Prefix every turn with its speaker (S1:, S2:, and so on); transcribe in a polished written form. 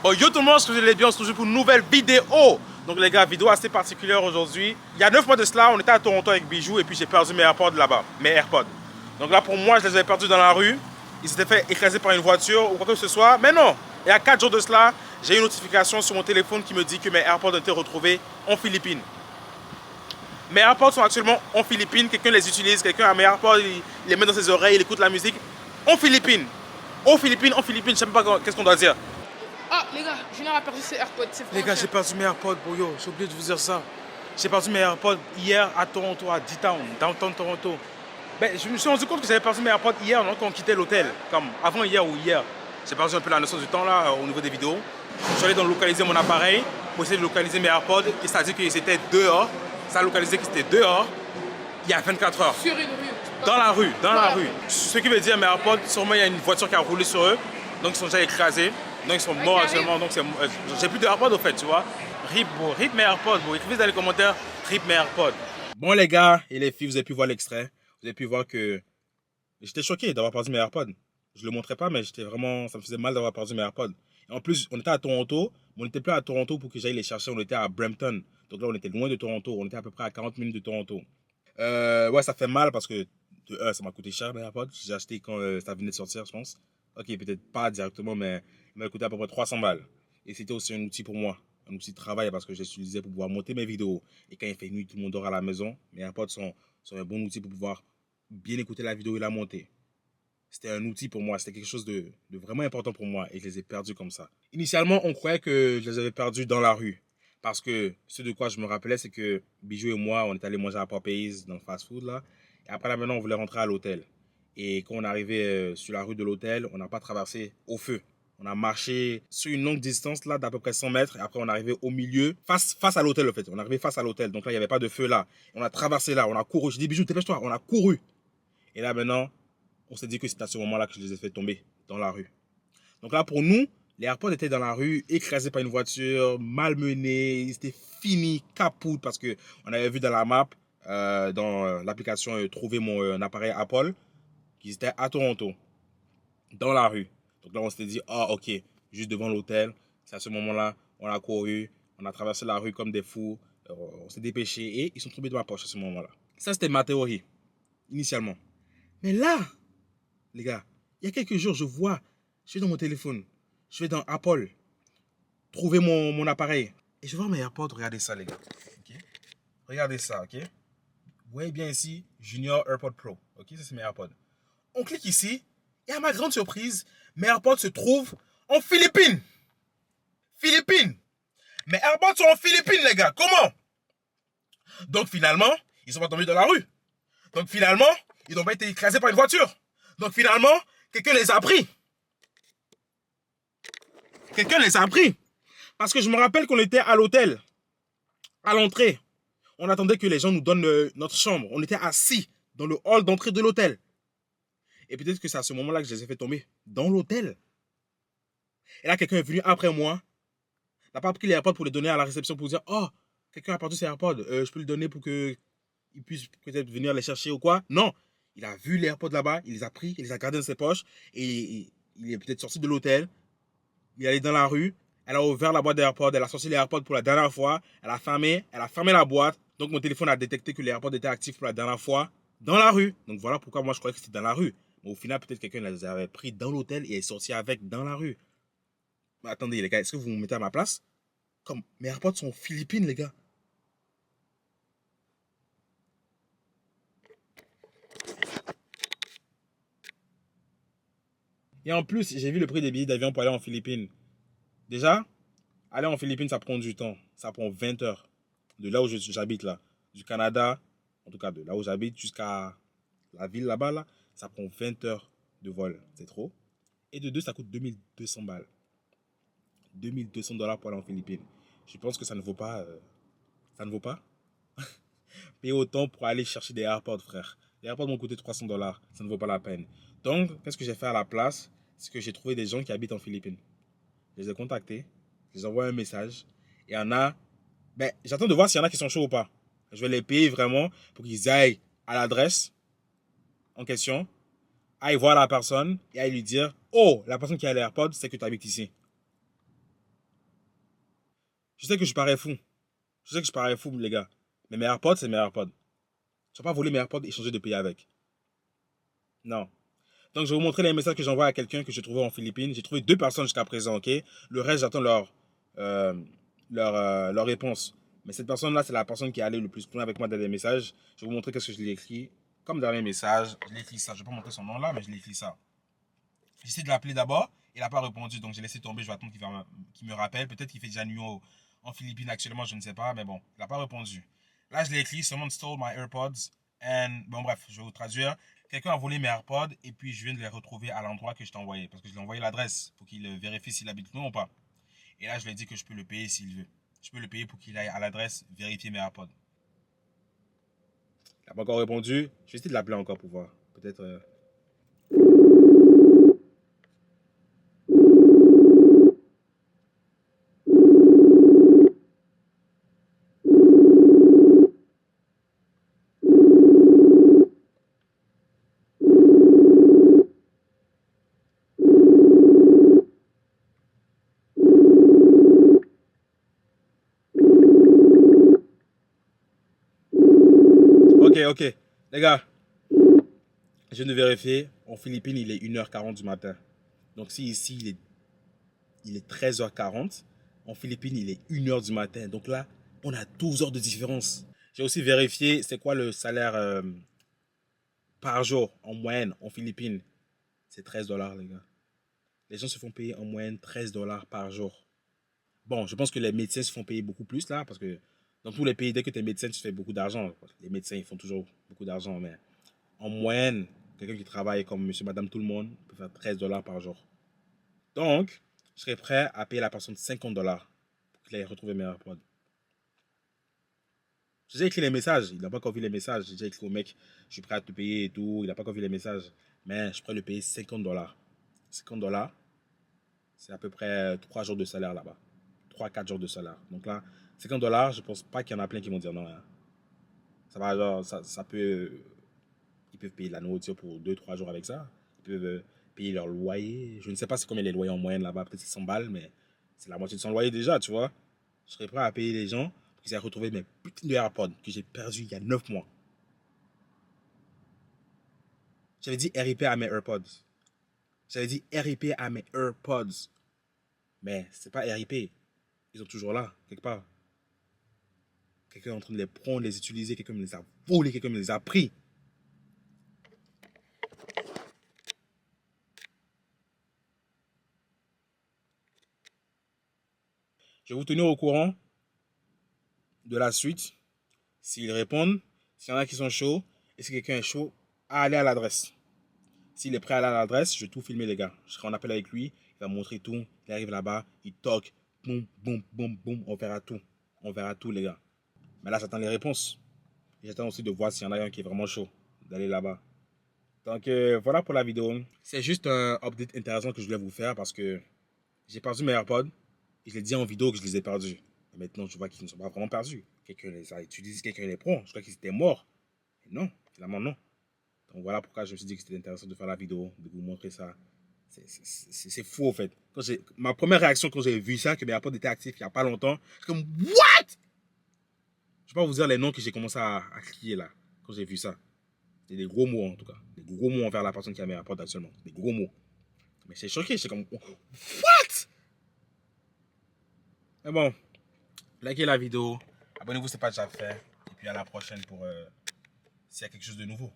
S1: Bon, yo tout le monde, je vous allez bien, on se retrouve pour une nouvelle vidéo. Donc les gars, vidéo assez particulière aujourd'hui. Il y a 9 mois de cela, on était à Toronto avec Bijou et puis j'ai perdu mes AirPods là-bas, mes AirPods. Donc là pour moi, je les avais perdus dans la rue. Ils s'étaient fait écraser par une voiture ou quoi que ce soit. Mais non, il y a 4 jours de cela, j'ai eu une notification sur mon téléphone qui me dit que mes AirPods ont été retrouvés en Philippines. Mes AirPods sont actuellement en Philippines, quelqu'un les utilise, quelqu'un a mes AirPods, il les met dans ses oreilles, il écoute la musique. En Philippines, en Philippines, je ne sais même pas qu'est-ce qu'on doit dire.
S2: Ah, les gars, Junior a perdu ses AirPods.
S1: Les gars, j'ai perdu mes AirPods, Boyo. J'ai oublié de vous dire ça. J'ai perdu mes AirPods hier à Toronto, à D-Town, downtown Toronto. Ben, je me suis rendu compte que j'avais perdu mes AirPods hier, donc quand on quittait l'hôtel. Comme avant hier ou hier. J'ai perdu un peu la notion du temps là, au niveau des vidéos. Je suis allé donc localiser mon appareil pour essayer de localiser mes AirPods. Et ça a dit qu'ils étaient dehors. Ça a localisé qu'ils étaient dehors il y a 24 heures.
S2: Sur une rue.
S1: Dans la rue. Ce qui veut dire mes AirPods, sûrement il y a une voiture qui a roulé sur eux. Donc ils sont déjà écrasés. Donc ils sont morts actuellement. Donc j'ai plus de AirPods au fait, tu vois. RIP mes AirPods, bro. Écrivez dans les commentaires, RIP mes AirPods. Bon les gars et les filles, vous avez pu voir l'extrait. Vous avez pu voir que j'étais choqué d'avoir perdu mes AirPods. Je le montrais pas, mais j'étais vraiment, ça me faisait mal d'avoir perdu mes AirPods. Et en plus, on était à Toronto, mais on n'était plus à Toronto pour que j'aille les chercher. On était à Brampton. Donc là, on était loin de Toronto. On était à peu près à 40 minutes de Toronto. Ouais, ça fait mal parce que ça m'a coûté cher mes AirPods. J'ai acheté quand ça venait de sortir, je pense. Ok, peut-être pas directement, mais il m'a coûté à peu près 300 balles. Et c'était aussi un outil pour moi, un outil de travail parce que je l'utilisais pour pouvoir monter mes vidéos. Et quand il fait nuit, tout le monde dort à la maison. Mes AirPods sont un bon outil pour pouvoir bien écouter la vidéo et la monter. C'était un outil pour moi, c'était quelque chose de vraiment important pour moi et je les ai perdus comme ça. Initialement, on croyait que je les avais perdus dans la rue. Parce que ce de quoi je me rappelais, c'est que Bijou et moi, on est allés manger à Popeyes dans le fast-food là. Et après là, maintenant, on voulait rentrer à l'hôtel. Et quand on est arrivé sur la rue de l'hôtel, on n'a pas traversé au feu. On a marché sur une longue distance là d'à peu près 100 mètres. Et après, on est arrivé au milieu, face à l'hôtel en fait. On est arrivé face à l'hôtel. Donc là, il n'y avait pas de feu là. On a traversé là, on a couru. Je dis Bijou, dépêche-toi, on a couru. Et là maintenant, on s'est dit que c'était à ce moment-là que je les ai fait tomber dans la rue. Donc là, pour nous, les AirPods étaient dans la rue, écrasés par une voiture, malmenés, ils étaient finis, capoutes, parce qu'on avait vu dans la map, dans l'application Trouver mon appareil Apple, qu'ils étaient à Toronto, dans la rue. Donc là, on s'était dit, ah ok, juste devant l'hôtel. C'est à ce moment-là, on a couru, on a traversé la rue comme des fous, on s'est dépêché et ils sont tombés dans ma poche à ce moment-là. Ça, c'était ma théorie, initialement. Mais là, les gars, il y a quelques jours, je suis dans mon téléphone, je vais dans Apple, trouver mon appareil. Et je vois mes AirPods, regardez ça les gars. Okay? Regardez ça, ok? Vous voyez bien ici, Junior AirPod Pro. Ok, ça c'est mes AirPods. On clique ici, et à ma grande surprise, mes AirPods se trouvent en Philippines. Philippines. Mes AirPods sont en Philippines les gars, comment? Donc finalement, ils sont pas tombés dans la rue. Donc finalement, ils n'ont pas été écrasés par une voiture. Donc finalement, quelqu'un les a pris. Quelqu'un les a pris. Parce que je me rappelle qu'on était à l'hôtel, à l'entrée. On attendait que les gens nous donnent notre chambre. On était assis dans le hall d'entrée de l'hôtel. Et peut-être que c'est à ce moment-là que je les ai fait tomber dans l'hôtel. Et là, quelqu'un est venu après moi. N'a pas pris les AirPods pour les donner à la réception pour dire, oh, quelqu'un a perdu ses AirPods. Je peux le donner pour qu'il puisse peut-être venir les chercher ou quoi. Non. Il a vu les AirPods là-bas, il les a pris, il les a gardés dans ses poches. Et il est peut-être sorti de l'hôtel. Il est allé dans la rue. Elle a ouvert la boîte d'AirPods, elle a sorti les AirPods pour la dernière fois, elle a fermé la boîte. Donc mon téléphone a détecté que les AirPods étaient actifs pour la dernière fois dans la rue. Donc voilà pourquoi moi je croyais que c'était dans la rue. Mais au final, peut-être quelqu'un les avait pris dans l'hôtel et est sorti avec dans la rue. Mais attendez les gars, est-ce que vous me mettez à ma place? Comme mes AirPods sont aux Philippines les gars. Et en plus, j'ai vu le prix des billets d'avion pour aller en Philippines. Déjà, aller en Philippines, ça prend du temps. Ça prend 20 heures. De là où j'habite là. Du Canada, en tout cas de là où j'habite jusqu'à la ville là-bas, là, ça prend 20 heures de vol. C'est trop. Et de deux, ça coûte 2200 balles. 2200 dollars pour aller en Philippines. Je pense que ça ne vaut pas. Ça ne vaut pas. Payer autant pour aller chercher des AirPods, frère. Les AirPods m'ont coûté 300 dollars. Ça ne vaut pas la peine. Donc, qu'est-ce que j'ai fait à la place? C'est que j'ai trouvé des gens qui habitent en Philippines. Je les ai contactés. Je les ai envoyé un message. Et il y en a. Ben, j'attends de voir s'il y en a qui sont chauds ou pas. Je vais les payer vraiment pour qu'ils aillent à l'adresse en question, aillent voir la personne et aillent lui dire, oh, la personne qui a les AirPods, c'est que tu habites ici. Je sais que je parais fou. Je sais que je parais fou, les gars. Mais mes AirPods, c'est mes AirPods. Je ne vais pas voler mes AirPods et changer de pays avec. Non. Donc, je vais vous montrer les messages que j'envoie à quelqu'un que j'ai trouvé en Philippines. J'ai trouvé 2 personnes jusqu'à présent, ok? Le reste, j'attends leur réponse. Mais cette personne-là, c'est la personne qui est allée le plus loin avec moi dans les messages. Je vais vous montrer qu'est-ce que je l'ai écrit. Comme dans mes messages, je l'ai écrit ça. Je ne vais pas montrer son nom là, mais je l'ai écrit ça. J'essaie de l'appeler d'abord. Il n'a pas répondu, donc j'ai laissé tomber. Je vais attendre qu'il me rappelle. Peut-être qu'il fait déjà nuit en Philippines actuellement, je ne sais pas. Mais bon, il n'a pas répondu. Là, je l'ai écrit. Someone stole my AirPods. Bon, bref, je vais vous traduire. Quelqu'un a volé mes AirPods et puis je viens de les retrouver à l'endroit que je t'ai envoyé. Parce que je lui ai envoyé l'adresse pour qu'il vérifie s'il habite loin ou pas. Et là, je lui ai dit que je peux le payer s'il veut. Je peux le payer pour qu'il aille à l'adresse vérifier mes AirPods. Il n'a pas encore répondu. Je vais essayer de l'appeler encore pour voir. Peut-être... Ok. Les gars, je viens de vérifier. En Philippines, il est 1h40 du matin. Donc si ici, il est 13h40. En Philippines, il est 1h du matin. Donc là, on a 12 heures de différence. J'ai aussi vérifié c'est quoi le salaire par jour en moyenne en Philippines. C'est 13 dollars, les gars. Les gens se font payer en moyenne 13 dollars par jour. Bon, je pense que les médecins se font payer beaucoup plus là, parce que dans tous les pays, dès que tu es médecin, tu fais beaucoup d'argent. Les médecins, ils font toujours beaucoup d'argent, mais en moyenne, quelqu'un qui travaille comme monsieur, madame, tout le monde peut faire 13 dollars par jour. Donc, je serais prêt à payer la personne 50 dollars pour qu'il aille retrouver mes AirPods. J'ai déjà écrit les messages, il n'a pas encore vu les messages. J'ai déjà écrit au mec, je suis prêt à te payer et tout, il n'a pas encore vu les messages. Mais je pourrais le payer 50 dollars. 50 dollars, c'est à peu près 3 jours de salaire là-bas. 3-4 jours de salaire. Donc là, 50 dollars, je pense pas qu'il y en a plein qui vont dire non. Hein. Ça va, genre, ça peut. Ils peuvent payer de la nourriture pour 2-3 jours avec ça. Ils peuvent payer leur loyer. Je ne sais pas c'est combien les loyers en moyenne là-bas. Peut-être 100 balles, mais c'est la moitié de son loyer déjà, tu vois. Je serais prêt à payer les gens pour qu'ils aient retrouvé mes putains de AirPods que j'ai perdus il y a 9 mois. J'avais dit RIP à mes AirPods. J'avais dit RIP à mes AirPods. Mais c'est pas RIP. Ils sont toujours là, quelque part. Quelqu'un est en train de les prendre, les utiliser, quelqu'un me les a volés, quelqu'un me les a pris. Je vais vous tenir au courant de la suite. S'ils répondent, s'il y en a qui sont chauds, et si quelqu'un est chaud, à aller à l'adresse. S'il est prêt à aller à l'adresse, je vais tout filmer, les gars. Je serai en appel avec lui, il va me montrer tout. Il arrive là-bas, il toque, boum, boum, boum, boum, on verra tout. On verra tout, les gars. Mais là, j'attends les réponses. Et j'attends aussi de voir s'il y en a un qui est vraiment chaud, d'aller là-bas. Donc, voilà pour la vidéo. C'est juste un update intéressant que je voulais vous faire parce que j'ai perdu mes AirPods. Et je l'ai dit en vidéo que je les ai perdus. Et maintenant, je vois qu'ils ne sont pas vraiment perdus. Quelqu'un les a utilisés, quelqu'un les prend. Je crois qu'ils étaient morts. Et non, finalement, non. Donc voilà pourquoi je me suis dit que c'était intéressant de faire la vidéo, de vous montrer ça. C'est fou, en fait. Ma première réaction quand j'ai vu ça, que mes AirPods étaient actifs il n'y a pas longtemps, c'est comme, what? Je ne vais pas vous dire les noms que j'ai commencé à crier là, quand j'ai vu ça. C'était des gros mots, en tout cas. Des gros mots envers la personne qui a mes AirPods actuellement. Des gros mots. Mais c'est choqué, c'est comme, what? Mais bon, likez la vidéo, abonnez-vous si ce n'est pas déjà fait. Et puis à la prochaine pour s'il y a quelque chose de nouveau.